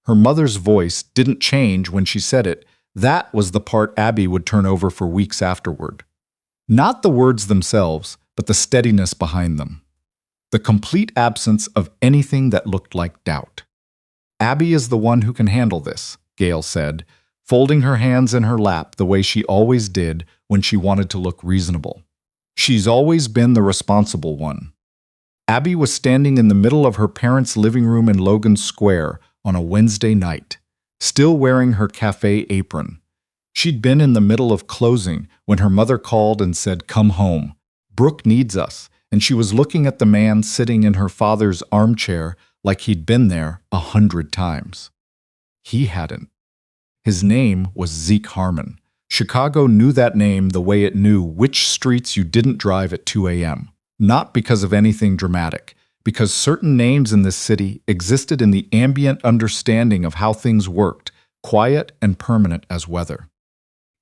Her mother's voice didn't change when she said it. That was the part Abby would turn over for weeks afterward. Not the words themselves, but the steadiness behind them. The complete absence of anything that looked like doubt. Abby is the one who can handle this, Gail said, folding her hands in her lap the way she always did when she wanted to look reasonable. She's always been the responsible one. Abby was standing in the middle of her parents' living room in Logan Square on a Wednesday night, still wearing her café apron. She'd been in the middle of closing when her mother called and said, "Come home. Brooke needs us," and she was looking at the man sitting in her father's armchair like he'd been there 100 times. He hadn't. His name was Zeke Harmon. Chicago knew that name the way it knew which streets you didn't drive at 2 a.m. Not because of anything dramatic, because certain names in this city existed in the ambient understanding of how things worked, quiet and permanent as weather.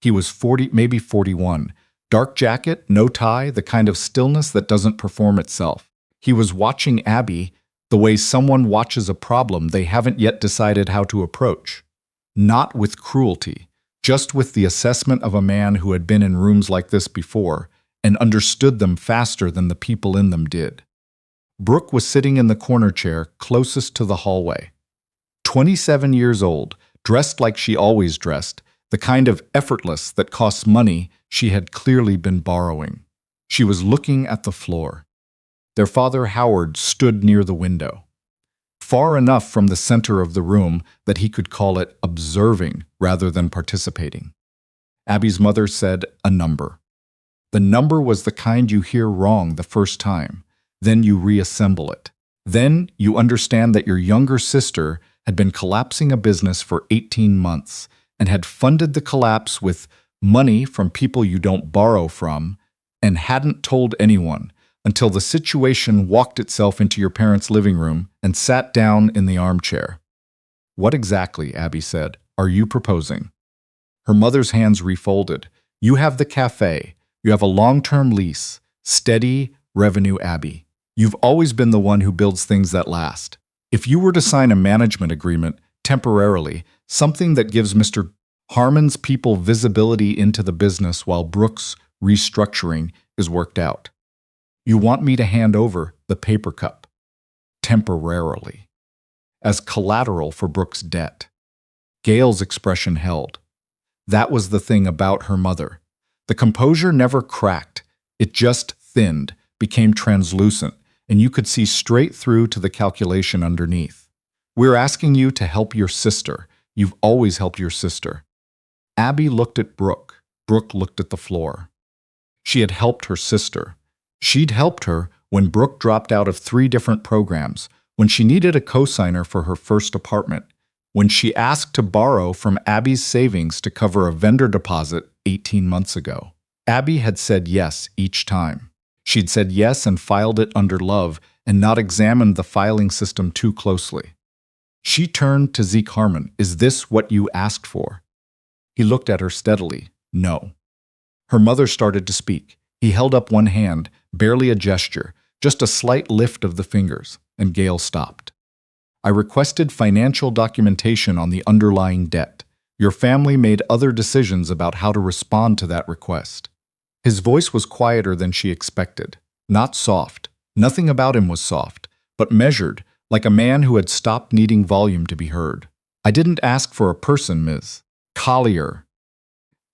He was 40, maybe 41. Dark jacket, no tie, the kind of stillness that doesn't perform itself. He was watching Abby the way someone watches a problem they haven't yet decided how to approach. Not with cruelty, just with the assessment of a man who had been in rooms like this before and understood them faster than the people in them did. Brooke was sitting in the corner chair closest to the hallway. 27 years old, dressed like she always dressed, the kind of effortless that costs money she had clearly been borrowing. She was looking at the floor. Their father Howard stood near the window, far enough from the center of the room that he could call it observing rather than participating. Abby's mother said a number. The number was the kind you hear wrong the first time. Then you reassemble it. Then you understand that your younger sister had been collapsing a business for 18 months and had funded the collapse with money from people you don't borrow from and hadn't told anyone until the situation walked itself into your parents' living room and sat down in the armchair. "What exactly," Abby said, "are you proposing?" Her mother's hands refolded. "You have the cafe. You have a long-term lease. Steady revenue, Abby. You've always been the one who builds things that last. If you were to sign a management agreement, temporarily, something that gives Mr. Harmon's people visibility into the business while Brooke's restructuring is worked out. You want me to hand over the paper cup, temporarily, as collateral for Brooke's debt." Gail's expression held. That was the thing about her mother. The composure never cracked. It just thinned, became translucent, and you could see straight through to the calculation underneath. "We're asking you to help your sister. You've always helped your sister." Abby looked at Brooke. Brooke looked at the floor. She had helped her sister. She'd helped her when Brooke dropped out of 3 different programs, when she needed a cosigner for her first apartment, when she asked to borrow from Abby's savings to cover a vendor deposit 18 months ago. Abby had said yes each time. She'd said yes and filed it under love and not examined the filing system too closely. She turned to Zeke Harmon. "Is this what you asked for?" He looked at her steadily. "No." Her mother started to speak. He held up one hand, barely a gesture, just a slight lift of the fingers, and Gail stopped. "I requested financial documentation on the underlying debt. Your family made other decisions about how to respond to that request." His voice was quieter than she expected. Not soft. Nothing about him was soft, but measured, like a man who had stopped needing volume to be heard. "I didn't ask for a person, Ms. Collier."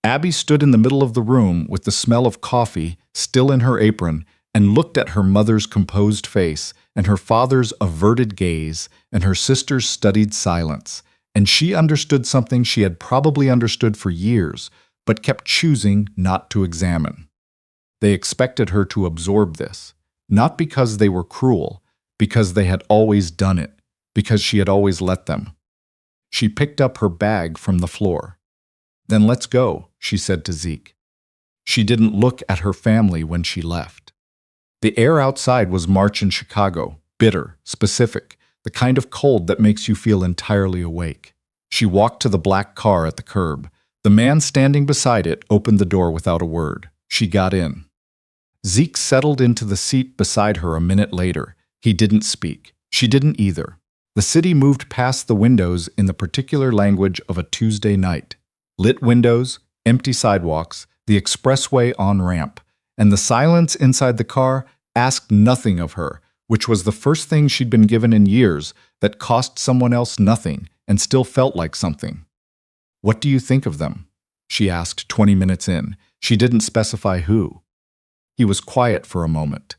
Abby stood in the middle of the room with the smell of coffee still in her apron and looked at her mother's composed face and her father's averted gaze and her sister's studied silence, and she understood something she had probably understood for years, but kept choosing not to examine. They expected her to absorb this, not because they were cruel, because they had always done it, because she had always let them. She picked up her bag from the floor. "Then let's go," she said to Zeke. She didn't look at her family when she left. The air outside was March in Chicago, bitter, specific, the kind of cold that makes you feel entirely awake. She walked to the black car at the curb. The man standing beside it opened the door without a word. She got in. Zeke settled into the seat beside her a minute later. He didn't speak. She didn't either. The city moved past the windows in the particular language of a Tuesday night. Lit windows, empty sidewalks, the expressway on-ramp, and the silence inside the car asked nothing of her, which was the first thing she'd been given in years that cost someone else nothing and still felt like something. "What do you think of them?" she asked 20 minutes in. She didn't specify who. He was quiet for a moment.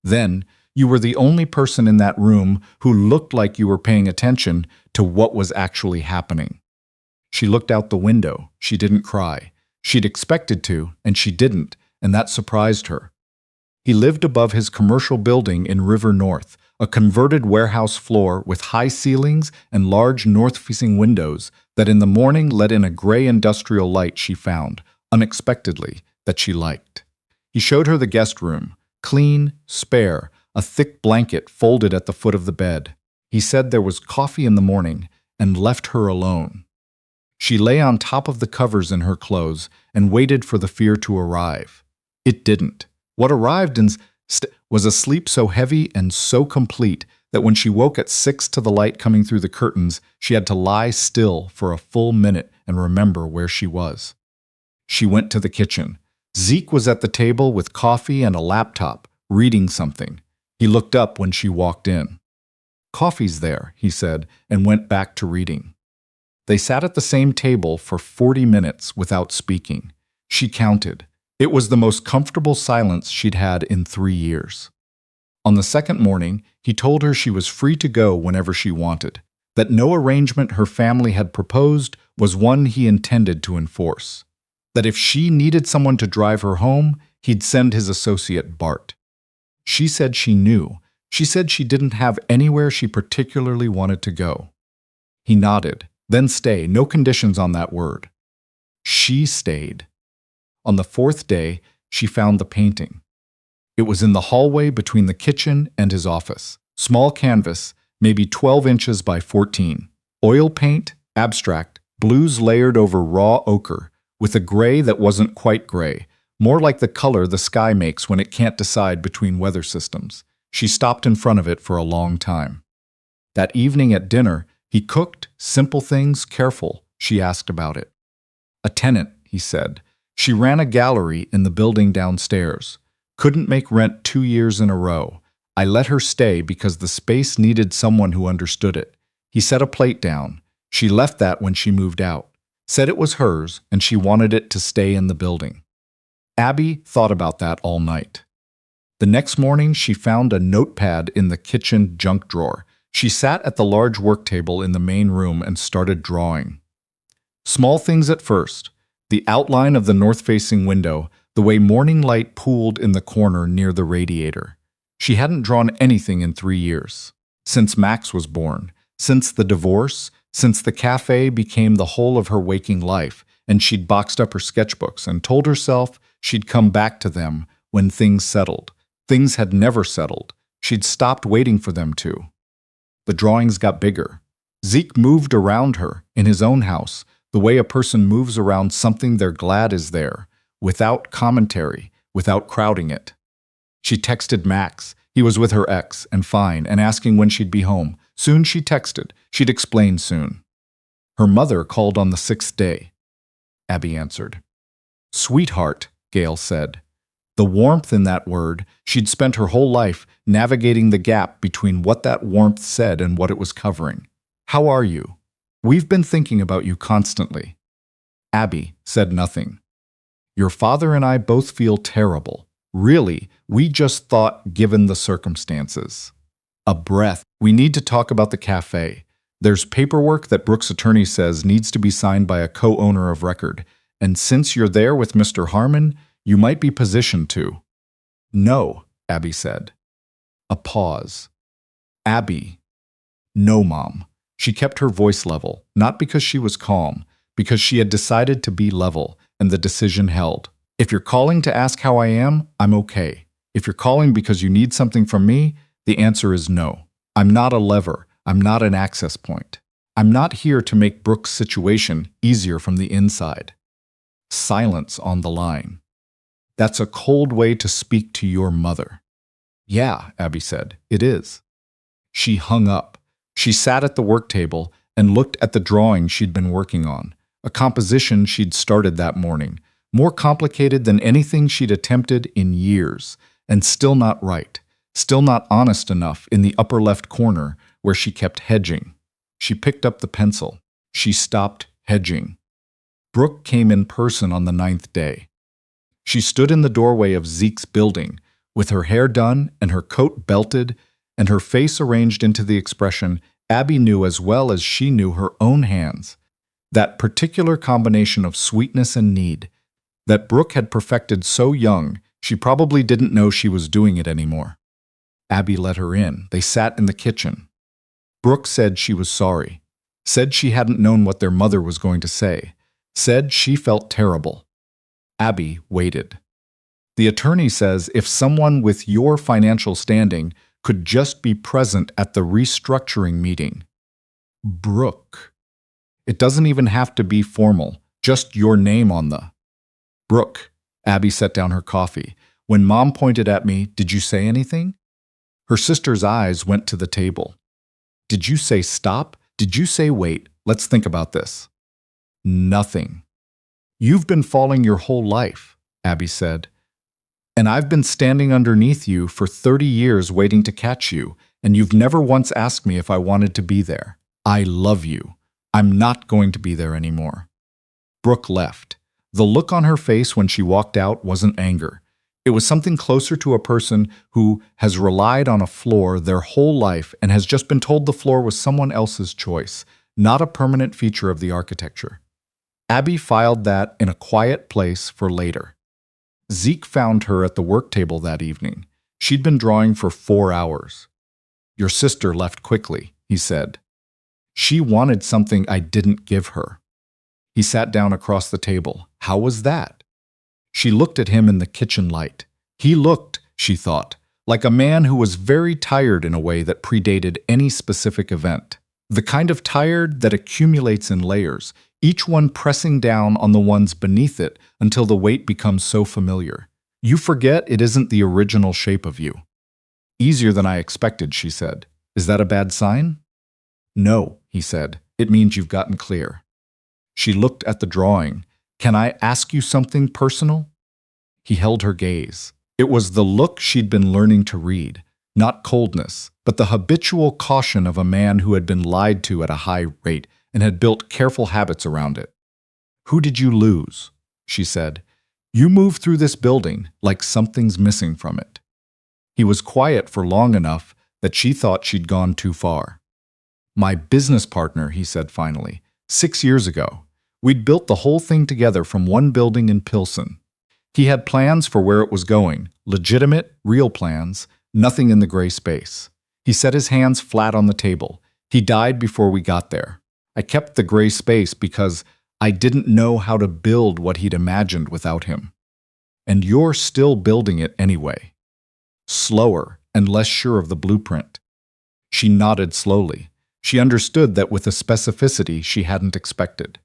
"Then, you were the only person in that room who looked like you were paying attention to what was actually happening." She looked out the window. She didn't cry. She'd expected to, and she didn't, and that surprised her. He lived above his commercial building in River North, a converted warehouse floor with high ceilings and large north-facing windows that in the morning let in a gray industrial light she found, unexpectedly, that she liked. He showed her the guest room, clean, spare, a thick blanket folded at the foot of the bed. He said there was coffee in the morning and left her alone. She lay on top of the covers in her clothes and waited for the fear to arrive. It didn't. What arrived was a sleep so heavy and so complete that when she woke at 6 to the light coming through the curtains, she had to lie still for a full minute and remember where she was. She went to the kitchen. Zeke was at the table with coffee and a laptop, reading something. He looked up when she walked in. "Coffee's there," he said, and went back to reading. They sat at the same table for 40 minutes without speaking. She counted. It was the most comfortable silence she'd had in 3 years. On the second morning, he told her she was free to go whenever she wanted, that no arrangement her family had proposed was one he intended to enforce, that if she needed someone to drive her home, he'd send his associate Bart. She said she knew. She said she didn't have anywhere she particularly wanted to go. He nodded. "Then stay, no conditions on that word." She stayed. On the 4th day, she found the painting. It was in the hallway between the kitchen and his office. Small canvas, maybe 12 inches by 14. Oil paint, abstract, blues layered over raw ochre, with a gray that wasn't quite gray, more like the color the sky makes when it can't decide between weather systems. She stopped in front of it for a long time. That evening at dinner, he cooked, simple things, careful. She asked about it. "A tenant," he said. "She ran a gallery in the building downstairs. Couldn't make rent 2 years in a row. I let her stay because the space needed someone who understood it." He set a plate down. She left that when she moved out. Said it was hers, and she wanted it to stay in the building. Abby thought about that all night. The next morning, she found a notepad in the kitchen junk drawer. She sat at the large work table in the main room and started drawing. Small things at first. The outline of the north-facing window, the way morning light pooled in the corner near the radiator. She hadn't drawn anything in 3 years. Since Max was born, since the divorce, since the cafe became the whole of her waking life, and she'd boxed up her sketchbooks and told herself she'd come back to them when things settled. Things had never settled. She'd stopped waiting for them to. The drawings got bigger. Zeke moved around her, in his own house, the way a person moves around something they're glad is there, without commentary, without crowding it. She texted Max. He was with her ex, and fine, and asking when she'd be home. Soon, she texted. She'd explain soon. Her mother called on the 6th day. Abby answered. "Sweetheart," Gail said. The warmth in that word, she'd spent her whole life navigating the gap between what that warmth said and what it was covering. "How are you? We've been thinking about you constantly." Abby said nothing. "Your father and I both feel terrible. Really, we just thought given the circumstances." A breath. "We need to talk about the cafe. There's paperwork that Brooke's attorney says needs to be signed by a co-owner of record, and since you're there with Mr. Harmon, you might be positioned to." "No," Abby said. A pause. "Abby." "No, Mom." She kept her voice level, not because she was calm, because she had decided to be level, and the decision held. "If you're calling to ask how I am, I'm okay. If you're calling because you need something from me, the answer is no. I'm not a lever. I'm not an access point. I'm not here to make Brooke's situation easier from the inside." Silence on the line. "That's a cold way to speak to your mother." "Yeah," Abby said, "it is." She hung up. She sat at the work table and looked at the drawing she'd been working on, a composition she'd started that morning, more complicated than anything she'd attempted in years, and still not right, still not honest enough in the upper left corner where she kept hedging. She picked up the pencil. She stopped hedging. Brooke came in person on the 9th day. She stood in the doorway of Zeke's building, with her hair done and her coat belted and her face arranged into the expression Abby knew as well as she knew her own hands, that particular combination of sweetness and need, that Brooke had perfected so young she probably didn't know she was doing it anymore. Abby let her in. They sat in the kitchen. Brooke said she was sorry, said she hadn't known what their mother was going to say, said she felt terrible. Abby waited. The attorney says if someone with your financial standing could just be present at the restructuring meeting. Brooke. It doesn't even have to be formal, just your name on the. Brooke. Abby set down her coffee. When Mom pointed at me, did you say anything? Her sister's eyes went to the table. Did you say stop? Did you say wait? Let's think about this. Nothing. You've been falling your whole life, Abby said. And I've been standing underneath you for 30 years waiting to catch you, and you've never once asked me if I wanted to be there. I love you. I'm not going to be there anymore. Brooke left. The look on her face when she walked out wasn't anger. It was something closer to a person who has relied on a floor their whole life and has just been told the floor was someone else's choice, not a permanent feature of the architecture. Abby filed that in a quiet place for later. Zeke found her at the work table that evening. She'd been drawing for 4 hours. Your sister left quickly, he said. She wanted something I didn't give her. He sat down across the table. How was that? She looked at him in the kitchen light. He looked, she thought, like a man who was very tired in a way that predated any specific event. The kind of tired that accumulates in layers, each one pressing down on the ones beneath it until the weight becomes so familiar. You forget it isn't the original shape of you. Easier than I expected, she said. Is that a bad sign? No, he said. It means you've gotten clear. She looked at the drawing. Can I ask you something personal? He held her gaze. It was the look she'd been learning to read, not coldness, but the habitual caution of a man who had been lied to at a high rate and had built careful habits around it. Who did you lose? She said. You moved through this building like something's missing from it. He was quiet for long enough that she thought she'd gone too far. My business partner, he said finally, 6 years ago. We'd built the whole thing together from one building in Pilsen. He had plans for where it was going, legitimate, real plans, nothing in the gray space. He set his hands flat on the table. He died before we got there. I kept the gray space because I didn't know how to build what he'd imagined without him. And you're still building it anyway. Slower and less sure of the blueprint. She nodded slowly. She understood that with a specificity she hadn't expected.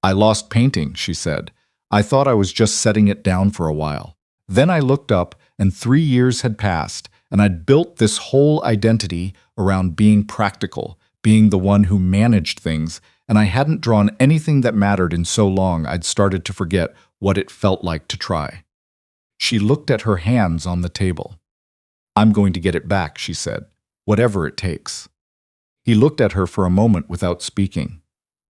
I lost painting, she said. I thought I was just setting it down for a while. Then I looked up, and 3 years had passed, and I'd built this whole identity around being practical, being the one who managed things, and I hadn't drawn anything that mattered in so long I'd started to forget what it felt like to try. She looked at her hands on the table. I'm going to get it back, she said, whatever it takes. He looked at her for a moment without speaking.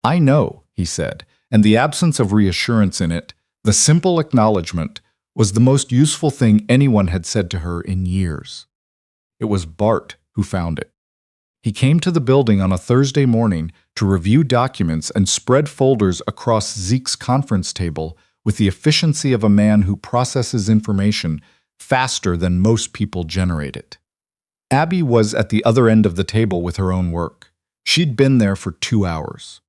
I know, he said, and the absence of reassurance in it, the simple acknowledgement, was the most useful thing anyone had said to her in years. It was Bart who found it. He came to the building on a Thursday morning to review documents and spread folders across Zeke's conference table with the efficiency of a man who processes information faster than most people generate it. Abby was at the other end of the table with her own work. She'd been there for 2 hours.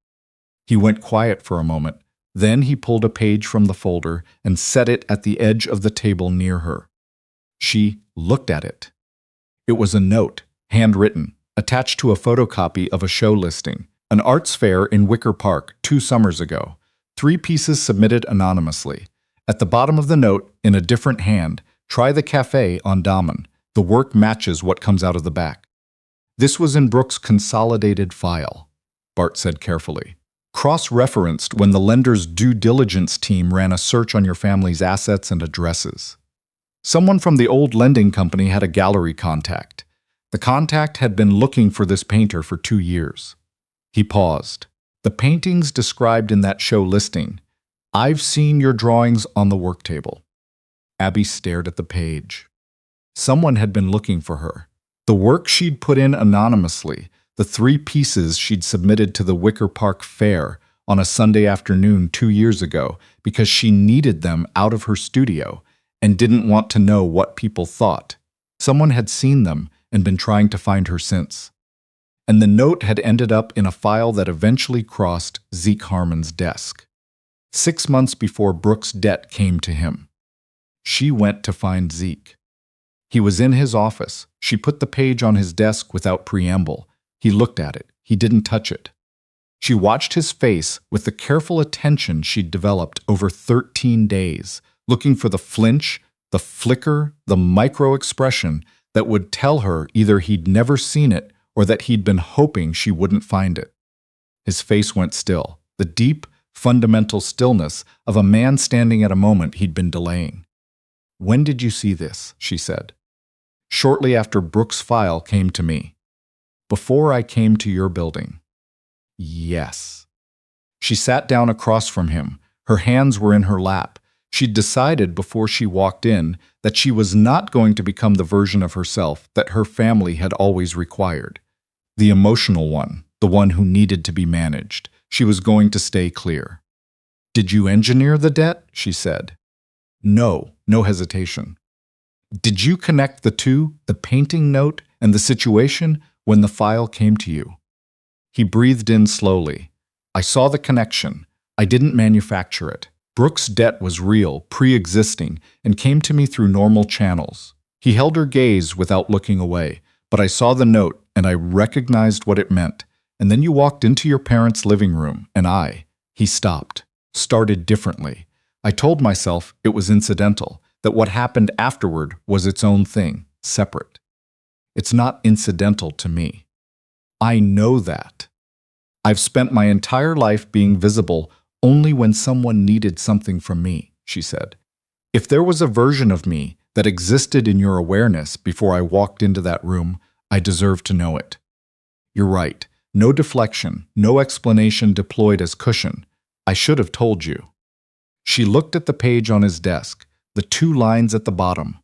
He went quiet for a moment. Then he pulled a page from the folder and set it at the edge of the table near her. She looked at it. It was a note, handwritten, attached to a photocopy of a show listing, an arts fair in Wicker Park 2 summers ago. 3 pieces submitted anonymously. At the bottom of the note, in a different hand, try the café on Damen. The work matches what comes out of the back. This was in Brooks' consolidated file, Bart said carefully. Cross-referenced when the lender's due diligence team ran a search on your family's assets and addresses. Someone from the old lending company had a gallery contact. The contact had been looking for this painter for 2 years. He paused. The paintings described in that show listing. I've seen your drawings on the work table. Abby stared at the page. Someone had been looking for her. The work she'd put in anonymously, the 3 pieces she'd submitted to the Wicker Park Fair on a Sunday afternoon 2 years ago because she needed them out of her studio and didn't want to know what people thought. Someone had seen them and been trying to find her since. And the note had ended up in a file that eventually crossed Zeke Harmon's desk. 6 months before Brooks' debt came to him. She went to find Zeke. He was in his office. She put the page on his desk without preamble. He looked at it. He didn't touch it. She watched his face with the careful attention she'd developed over 13 days, looking for the flinch, the flicker, the micro-expression that would tell her either he'd never seen it or that he'd been hoping she wouldn't find it. His face went still, the deep, fundamental stillness of a man standing at a moment he'd been delaying. "When did you see this?" she said. "Shortly after Brooks' file came to me. Before I came to your building." "Yes." She sat down across from him. Her hands were in her lap. She'd decided before she walked in that she was not going to become the version of herself that her family had always required. The emotional one, the one who needed to be managed. She was going to stay clear. "Did you engineer the debt?" she said. No hesitation. "Did you connect the two, the painting note and the situation, when the file came to you?" He breathed in slowly. "I saw the connection. I didn't manufacture it. Brooks' debt was real, pre-existing, and came to me through normal channels." He held her gaze without looking away. "But I saw the note, and I recognized what it meant. And then you walked into your parents' living room, and He stopped, started differently. I told myself it was incidental, that what happened afterward was its own thing, separate. It's not incidental to me. I know that. I've spent my entire life being visible only when someone needed something from me," she said. "If there was a version of me that existed in your awareness before I walked into that room, I deserve to know it." "You're right. No deflection, no explanation deployed as cushion. I should have told you." She looked at the page on his desk, the 2 lines at the bottom.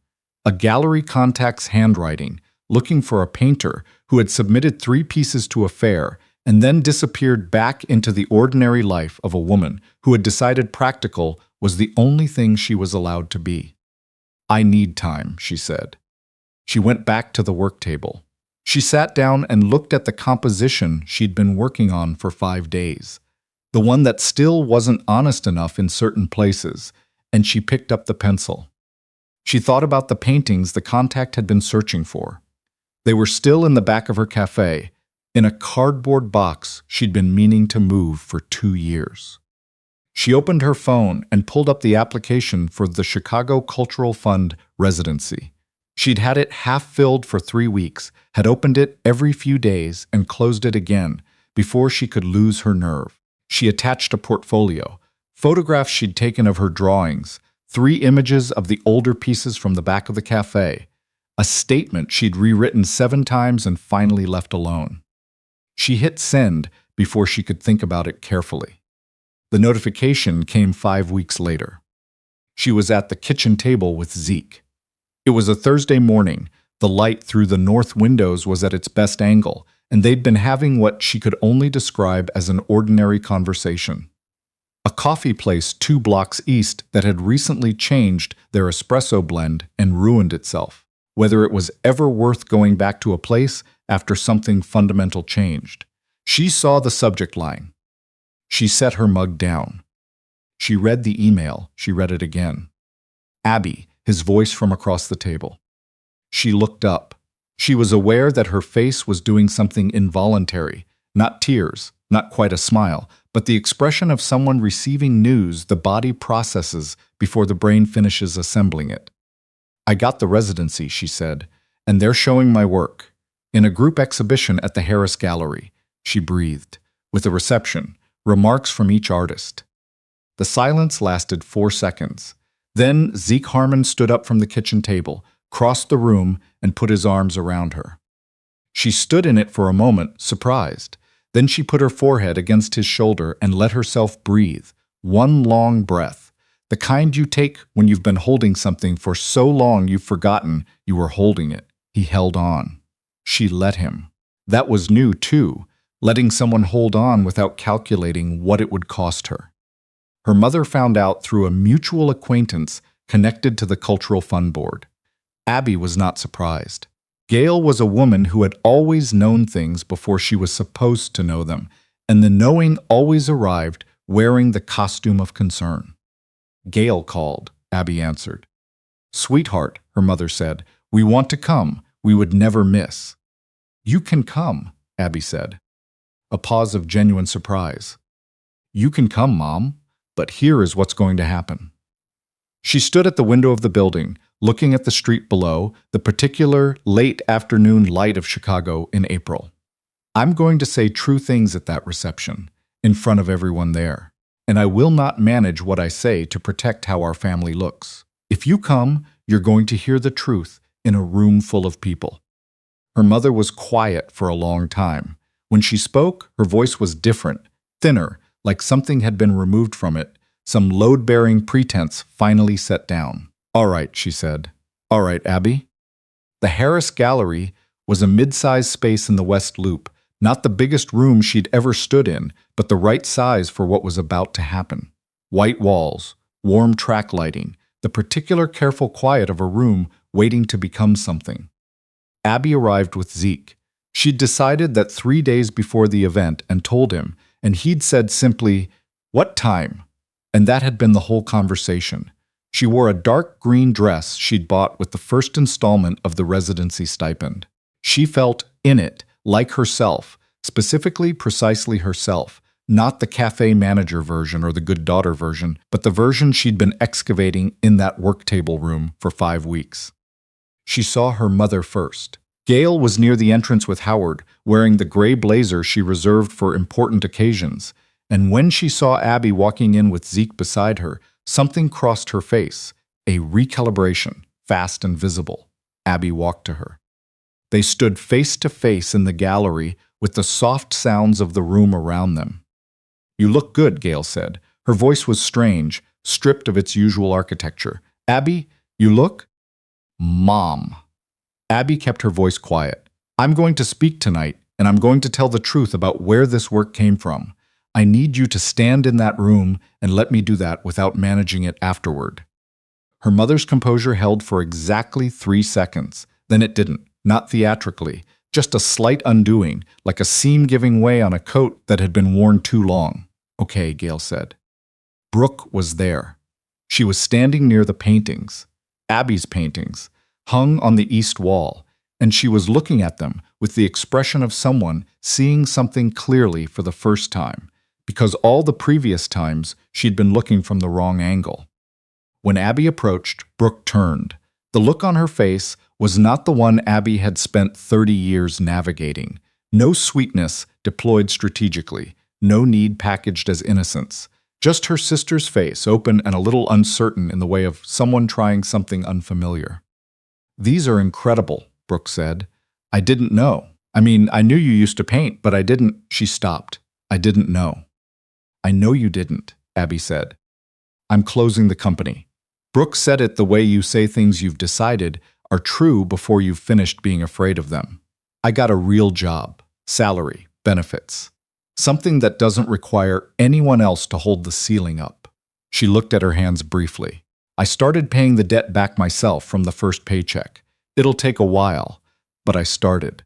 A gallery contact's handwriting, looking for a painter who had submitted 3 pieces to a fair and then disappeared back into the ordinary life of a woman who had decided practical was the only thing she was allowed to be. "I need time," she said. She went back to the work table. She sat down and looked at the composition she'd been working on for 5 days. The one that still wasn't honest enough in certain places, and she picked up the pencil. She thought about the paintings the contact had been searching for. They were still in the back of her café, in a cardboard box she'd been meaning to move for 2 years. She opened her phone and pulled up the application for the Chicago Cultural Fund residency. She'd had it half-filled for 3 weeks, had opened it every few days and closed it again before she could lose her nerve. She attached a portfolio, photographs she'd taken of her drawings, 3 images of the older pieces from the back of the cafe, a statement she'd rewritten 7 times and finally left alone. She hit send before she could think about it carefully. The notification came 5 weeks later. She was at the kitchen table with Zeke. It was a Thursday morning. The light through the north windows was at its best angle, and they'd been having what she could only describe as an ordinary conversation. A coffee place 2 blocks east that had recently changed their espresso blend and ruined itself, whether it was ever worth going back to a place after something fundamental changed. She saw the subject line. She set her mug down. She read the email. She read it again. "Abby," his voice from across the table. She looked up. She was aware that her face was doing something involuntary, not tears, not quite a smile, but the expression of someone receiving news the body processes before the brain finishes assembling it. "I got the residency," she said, "and they're showing my work. In a group exhibition at the Harris Gallery, she breathed, with a reception, remarks from each artist. The silence lasted 4 seconds. Then Zeke Harmon stood up from the kitchen table, crossed the room, and put his arms around her. She stood in it for a moment, surprised. Then she put her forehead against his shoulder and let herself breathe, one long breath, the kind you take when you've been holding something for so long you've forgotten you were holding it. He held on. She let him. That was new, too, letting someone hold on without calculating what it would cost her. Her mother found out through a mutual acquaintance connected to the Cultural Fund Board. Abby was not surprised. Gail was a woman who had always known things before she was supposed to know them, and the knowing always arrived wearing the costume of concern. Gail called, Abby answered. Sweetheart, her mother said, we want to come. We would never miss. You can come, Abby said. A pause of genuine surprise. You can come, Mom, but here is what's going to happen. She stood at the window of the building, looking at the street below, the particular late afternoon light of Chicago in April. I'm going to say true things at that reception, in front of everyone there, and I will not manage what I say to protect how our family looks. If you come, you're going to hear the truth in a room full of people. Her mother was quiet for a long time. When she spoke, her voice was different, thinner, like something had been removed from it, some load-bearing pretense finally set down. All right, she said. All right, Abby. The Harris Gallery was a mid-sized space in the West Loop, not the biggest room she'd ever stood in, but the right size for what was about to happen. White walls, warm track lighting, the particular careful quiet of a room waiting to become something. Abby arrived with Zeke. She'd decided that 3 days before the event and told him, and he'd said simply, "What time?" And that had been the whole conversation. She wore a dark green dress she'd bought with the first installment of the residency stipend. She felt in it, like herself, specifically precisely herself, not the café manager version or the good daughter version, but the version she'd been excavating in that work table room for 5 weeks. She saw her mother first. Gail was near the entrance with Howard, wearing the gray blazer she reserved for important occasions, and when she saw Abby walking in with Zeke beside her, something crossed her face, a recalibration, fast and visible. Abby walked to her. They stood face to face in the gallery with the soft sounds of the room around them. You look good, Gail said. Her voice was strange, stripped of its usual architecture. Abby, you look? Mom. Abby kept her voice quiet. I'm going to speak tonight, and I'm going to tell the truth about where this work came from. I need you to stand in that room and let me do that without managing it afterward. Her mother's composure held for exactly 3 seconds. Then it didn't, not theatrically, just a slight undoing, like a seam giving way on a coat that had been worn too long. Okay, Gail said. Brooke was there. She was standing near the paintings, Abby's paintings, hung on the east wall, and she was looking at them with the expression of someone seeing something clearly for the first time, because all the previous times she'd been looking from the wrong angle. When Abby approached, Brooke turned. The look on her face was not the one Abby had spent 30 years navigating. No sweetness deployed strategically, no need packaged as innocence. Just her sister's face, open and a little uncertain in the way of someone trying something unfamiliar. These are incredible, Brooke said. I didn't know. I mean, I knew you used to paint, but I didn't. She stopped. I didn't know. I know you didn't, Abby said. I'm closing the company. Brooke said it the way you say things you've decided are true before you've finished being afraid of them. I got a real job, salary, benefits. Something that doesn't require anyone else to hold the ceiling up. She looked at her hands briefly. I started paying the debt back myself from the first paycheck. It'll take a while, but I started.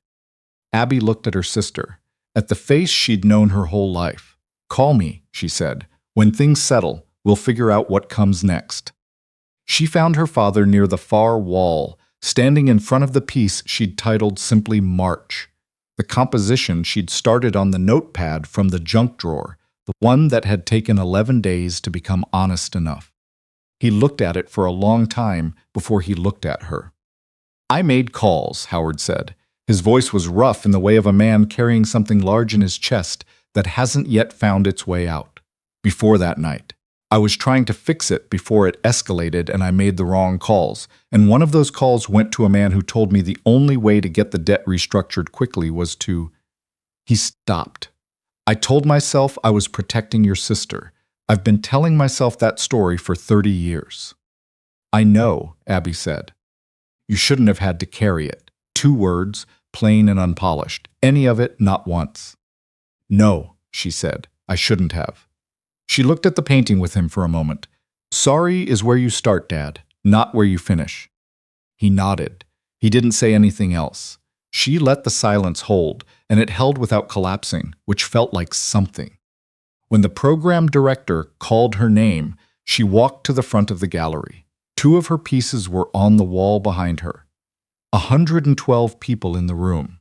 Abby looked at her sister, at the face she'd known her whole life. Call me, she said. When things settle, we'll figure out what comes next. She found her father near the far wall, standing in front of the piece she'd titled simply March. The composition she'd started on the notepad from the junk drawer, the one that had taken 11 days to become honest enough. He looked at it for a long time before he looked at her. I made calls, Howard said. His voice was rough in the way of a man carrying something large in his chest that hasn't yet found its way out. Before that night, I was trying to fix it before it escalated and I made the wrong calls. And one of those calls went to a man who told me the only way to get the debt restructured quickly was to... He stopped. I told myself I was protecting your sister. I've been telling myself that story for 30 years. I know, Abby said. You shouldn't have had to carry it. 2 words, plain and unpolished. Any of it, not once. No, she said, I shouldn't have. She looked at the painting with him for a moment. Sorry is where you start, Dad, not where you finish. He nodded. He didn't say anything else. She let the silence hold, and it held without collapsing, which felt like something. When the program director called her name, she walked to the front of the gallery. 2 of her pieces were on the wall behind her. 112 people in the room.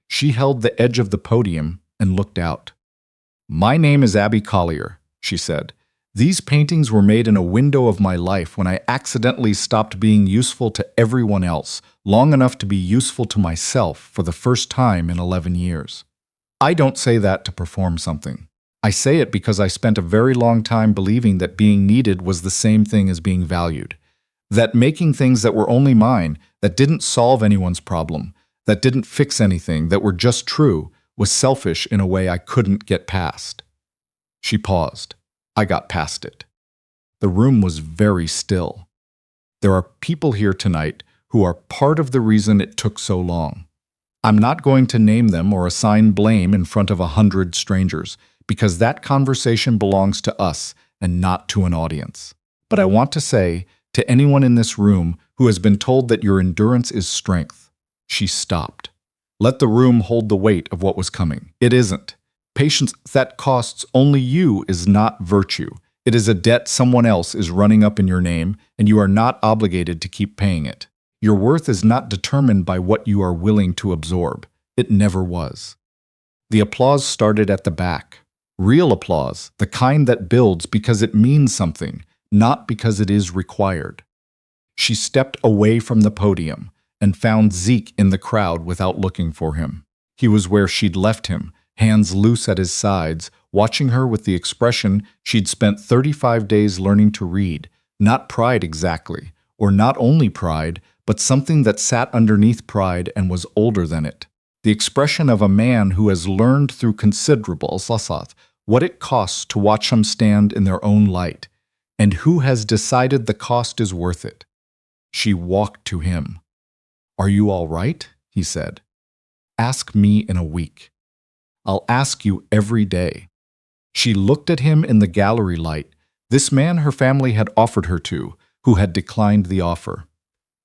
She held the edge of the podium and looked out. My name is Abby Collier, she said. These paintings were made in a window of my life when I accidentally stopped being useful to everyone else, long enough to be useful to myself for the first time in 11 years. I don't say that to perform something. I say it because I spent a very long time believing that being needed was the same thing as being valued. That making things that were only mine, that didn't solve anyone's problem, that didn't fix anything, that were just true, was selfish in a way I couldn't get past. She paused. I got past it. The room was very still. There are people here tonight who are part of the reason it took so long. I'm not going to name them or assign blame in front of 100 strangers, because that conversation belongs to us and not to an audience. But I want to say, to anyone in this room who has been told that your endurance is strength, she stopped. Let the room hold the weight of what was coming. It isn't. Patience that costs only you is not virtue. It is a debt someone else is running up in your name, and you are not obligated to keep paying it. Your worth is not determined by what you are willing to absorb. It never was. The applause started at the back. Real applause, the kind that builds because it means something, not because it is required. She stepped away from the podium and found Zeke in the crowd without looking for him. He was where she'd left him, hands loose at his sides, watching her with the expression she'd spent 35 days learning to read, not pride exactly, or not only pride, but something that sat underneath pride and was older than it. The expression of a man who has learned through considerable what it costs to watch them stand in their own light, and who has decided the cost is worth it. She walked to him. Are you all right? He said. Ask me in a week. I'll ask you every day. She looked at him in the gallery light, this man her family had offered her to, who had declined the offer.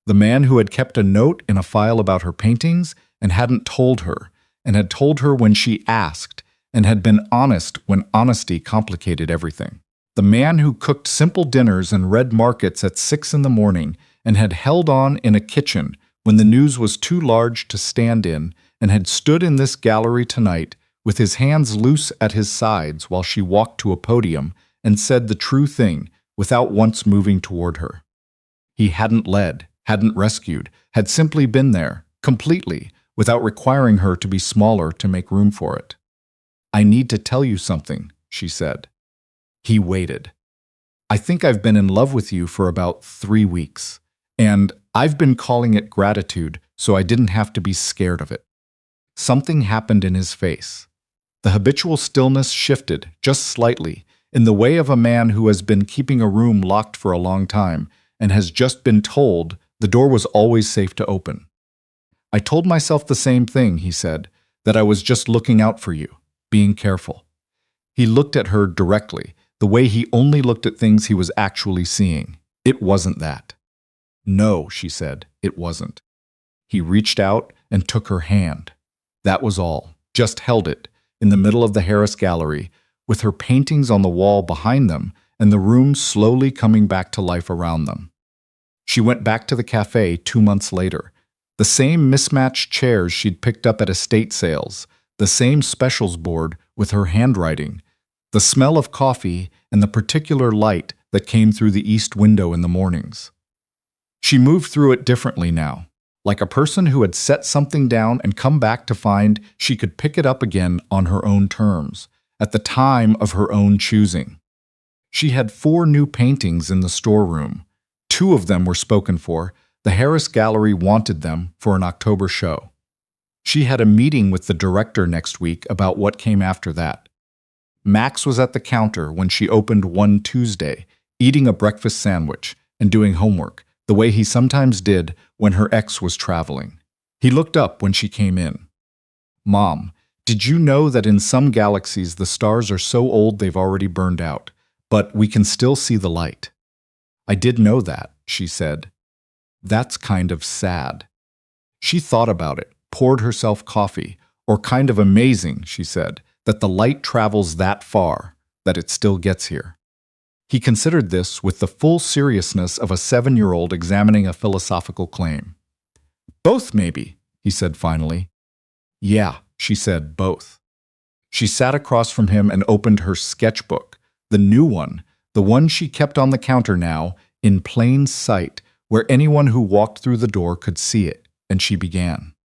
The man who had kept a note in a file about her paintings and hadn't told her, and had told her when she asked, and had been honest when honesty complicated everything. The man who cooked simple dinners and read markets at 6 a.m. and had held on in a kitchen when the news was too large to stand in, and had stood in this gallery tonight with his hands loose at his sides while she walked to a podium and said the true thing without once moving toward her. He hadn't led, hadn't rescued, had simply been there, completely, without requiring her to be smaller to make room for it. I need to tell you something, she said. He waited. I think I've been in love with you for about 3 weeks, and I've been calling it gratitude so I didn't have to be scared of it. Something happened in his face. The habitual stillness shifted, just slightly, in the way of a man who has been keeping a room locked for a long time and has just been told the door was always safe to open. I told myself the same thing, he said, that I was just looking out for you, being careful. He looked at her directly, the way he only looked at things he was actually seeing. It wasn't that. No, she said, it wasn't. He reached out and took her hand. That was all, just held it, in the middle of the Harris Gallery, with her paintings on the wall behind them and the room slowly coming back to life around them. She went back to the café 2 months later. The same mismatched chairs she'd picked up at estate sales, the same specials board with her handwriting, the smell of coffee and the particular light that came through the east window in the mornings. She moved through it differently now. like a person who had set something down and come back to find she could pick it up again on her own terms, at the time of her own choosing. She had 4 new paintings in the storeroom. 2 of them were spoken for. The Harris Gallery wanted them for an October show. She had a meeting with the director next week about what came after that. Max was at the counter when she opened one Tuesday, eating a breakfast sandwich and doing homework, the way he sometimes did when her ex was traveling. He looked up when she came in. "Mom, did you know that in some galaxies the stars are so old they've already burned out, but we can still see the light?" "I did know that," she said. "That's kind of sad." She thought about it, poured herself coffee. "Or kind of amazing," she said, "that the light travels that far, that it still gets here." He considered this with the full seriousness of a 7-year-old examining a philosophical claim. "Both, maybe," he said finally. "Yeah," she said, "both." She sat across from him and opened her sketchbook, the new one, the one she kept on the counter now, in plain sight, where anyone who walked through the door could see it, and she began.